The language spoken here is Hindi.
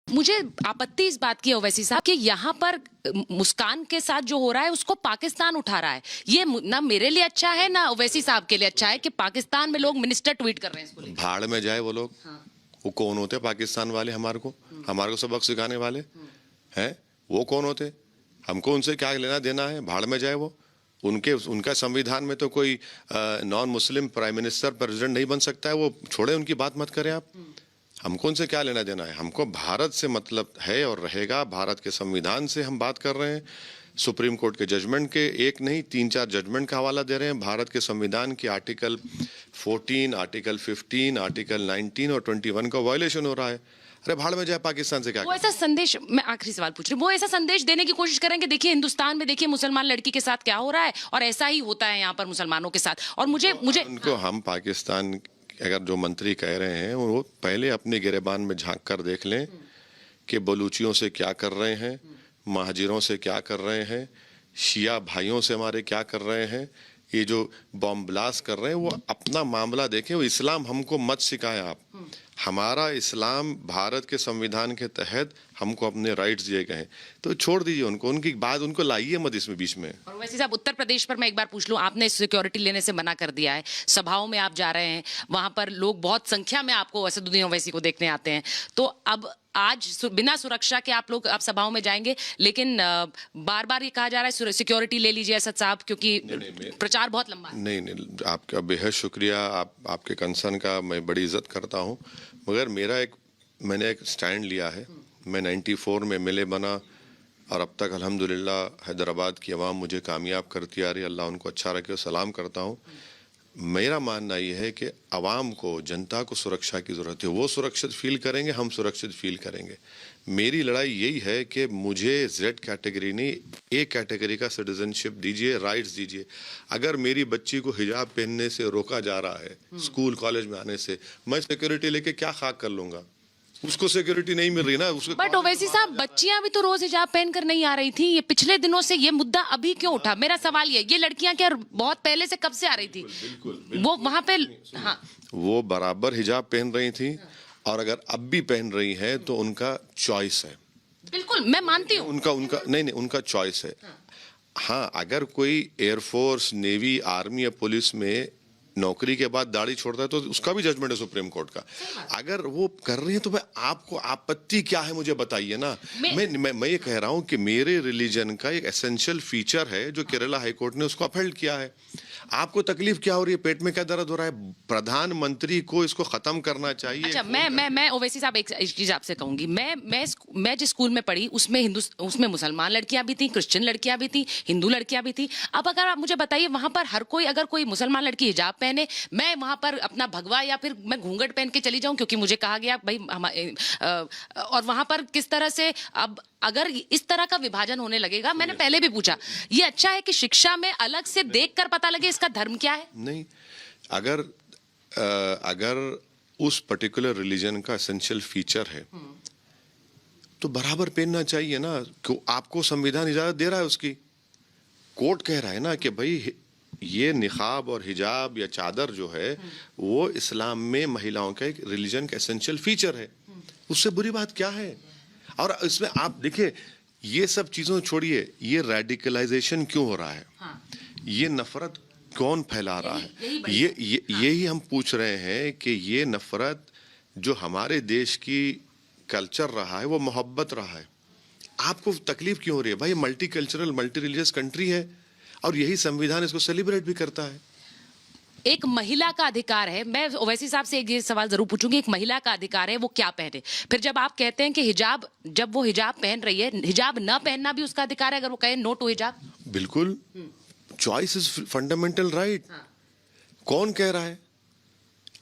मुझे आपत्ति इस बात की है ओवैसी साहब कि यहाँ पर मुस्कान के साथ जो हो रहा है उसको पाकिस्तान उठा रहा है। ये ना मेरे लिए अच्छा है ना ओवैसी साहब के लिए अच्छा है कि पाकिस्तान में लोग मिनिस्टर ट्वीट कर रहे हैं इसको लेकर। भाड़ में जाए वो लोग। हाँ। वो कौन होते पाकिस्तान वाले? हमारे को सबक सिखाने वाले हैं? वो कौन होते? हमको उनसे क्या लेना देना है? भाड़ में जाए वो। उनका संविधान में तो कोई non Muslim prime minister president नहीं बन सकता है। वो छोड़े, उनकी बात मत करें आप। हमको उनसे क्या लेना देना है? हमको भारत से मतलब है और रहेगा। भारत के संविधान से हम बात कर रहे हैं। सुप्रीम कोर्ट के जजमेंट के एक नहीं 3-4 जजमेंट का हवाला दे रहे हैं। भारत के संविधान के आर्टिकल 14, आर्टिकल 15, आर्टिकल 19 और 21 का वायलेशन हो रहा है। अरे भाड़ में जाए, पाकिस्तान से क्या? वो ऐसा संदेश, मैं आखिरी सवाल पूछ रही हूँ, वो ऐसा संदेश देने की कोशिश करेंगे देखिए हिंदुस्तान में देखिए मुसलमान लड़की के साथ क्या हो रहा है और ऐसा ही होता है यहाँ पर मुसलमानों के साथ। और मुझे उनको हम पाकिस्तान अगर जो मंत्री कह रहे हैं वो पहले अपने गिरेबान में झांक कर देख लें कि बलूचियों से क्या कर रहे हैं, महाजिरों से क्या कर रहे हैं, शिया भाइयों से हमारे क्या कर रहे हैं, ये जो बॉम्ब ब्लास्ट कर रहे हैं। वो अपना मामला देखें। वो इस्लाम हमको मत सिखाएं आप। हमारा इस्लाम भारत के संविधान के तहत हमको अपने राइट्स दिए गए हैं, तो छोड़ दीजिए उनको। उनकी बात उनको लाइए मत इसमें बीच में। और वैसे साहब उत्तर प्रदेश पर मैं एक बार पूछ लूं, आपने सिक्योरिटी लेने से मना कर दिया है, सभाओं में आप जा रहे हैं, वहां पर लोग बहुत संख्या में आपको असदुद्दीन ओवैसी को देखने आते हैं, तो अब आज बिना सुरक्षा के आप सभाओं में जाएंगे, लेकिन बार बार ये कहा जा रहा है सिक्योरिटी ले लीजिए असद साहब क्योंकि प्रचार बहुत लंबा है। नहीं, आपका बेहद शुक्रिया। आपके कंसर्न का मैं बड़ी इज्जत करता हूं, मगर मैंने एक स्टैंड लिया है। मैं 94 में एमएलए बना और अब तक अल्हम्दुलिल्लाह हैदराबाद की आवाम मुझे कामयाब करती आ रही है। अल्लाह उनको अच्छा रखे, सलाम करता हूँ। मेरा मानना ये है कि आवाम को, जनता को सुरक्षा की ज़रूरत है। वो सुरक्षित फील करेंगे, हम सुरक्षित फील करेंगे। मेरी लड़ाई यही है कि मुझे जेड कैटेगरी नहीं, ए कैटेगरी का सिटीजनशिप दीजिए, राइट्स दीजिए। अगर मेरी बच्ची को हिजाब पहनने से रोका जा रहा है स्कूल कॉलेज में आने से, मैं सिक्योरिटी लेके क्या खाक कर लूँगा? उसको सिक्योरिटी नहीं मिल रही ना उसको। बट ओवैसी साहब बच्चियां भी तो रोज हिजाब पहनकर नहीं आ रही थी। ये पिछले दिनों से ये मुद्दा अभी क्यों उठा? मेरा सवाल ये लड़कियां क्या बहुत पहले से कब से आ रही थी? बिल्कुल। वो वहां पे हाँ, वो बराबर हिजाब पहन रही थी और अगर अब भी पहन रही है तो उनका चॉइस है। बिल्कुल मैं मानती हूँ उनका नहीं, उनका चॉइस है। हाँ, अगर कोई एयरफोर्स, नेवी, आर्मी या पुलिस में नौकरी के बाद दाढ़ी छोड़ता है तो उसका भी जजमेंट है सुप्रीम कोर्ट का। अगर वो कर रही है तो मैं आपको आपत्ति क्या है मुझे बताइए ना। मैं ये कह रहा हूं कि मेरे रिलीजन का एक एसेंशियल फीचर है जो केरला हाई कोर्ट ने उसको अपहेल्ड किया है। आपको तकलीफ क्या हो रही है? पेट में क्या दर्द हो रहा है? प्रधानमंत्री को इसको खत्म करना चाहिए। अच्छा, मैं ओवैसी साहब एक चीज आपसे कहूंगी। मैं जिस स्कूल में पढ़ी उसमें मुसलमान लड़कियां भी थी, क्रिश्चियन लड़कियां भी थी, हिंदू लड़कियां भी थी। अब अगर आप मुझे बताइए वहां पर अगर कोई मुसलमान लड़की हिजाब पहने, मैं वहां पर अपना भगवा या फिर मैं घूंघट पहन के चली जाऊं क्योंकि मुझे कहा गया भाई और वहां पर किस तरह से अब अगर इस तरह का विभाजन होने लगेगा, मैंने पहले भी पूछा, ये अच्छा है कि शिक्षा में अलग से देखकर पता लगे इसका धर्म क्या है? नहीं, अगर उस पर्टिकुलर रिलीजन का एसेंशियल फीचर है तो बराबर पहनना चाहिए ना। क्यों? आपको संविधान इजाजत दे रहा है उसकी। कोर्ट कह रहा है ना कि भाई ये निकाब और हिजाब या चादर जो है वो इस्लाम में महिलाओं का एक रिलीजन का एसेंशियल फीचर है। उससे बुरी बात क्या है? और इसमें आप देखिए, ये सब चीजों छोड़िए, ये रेडिकलाइजेशन क्यों हो रहा है? ये नफरत कौन फैला रहा है? यही हम पूछ रहे हैं कि ये नफरत जो हमारे देश की कल्चर रहा है वो मोहब्बत रहा है। आपको तकलीफ क्यों हो रही है? भाई multi cultural, multi religious country है और यही संविधान इसको सेलिब्रेट भी करता है। एक महिला का अधिकार है। मैं ओवैसी साहब से एक ये सवाल जरूर पूछूंगी, एक महिला का अधिकार है वो क्या पहने? फिर जब आप कहते हैं कि जब वो हिजाब पहन रही है, हिजाब न पहनना भी उसका अधिकार है अगर वो कहे नो टू हिजाब? बिल्कुल, चॉइस इज फंडामेंटल राइट। कौन कह रहा है?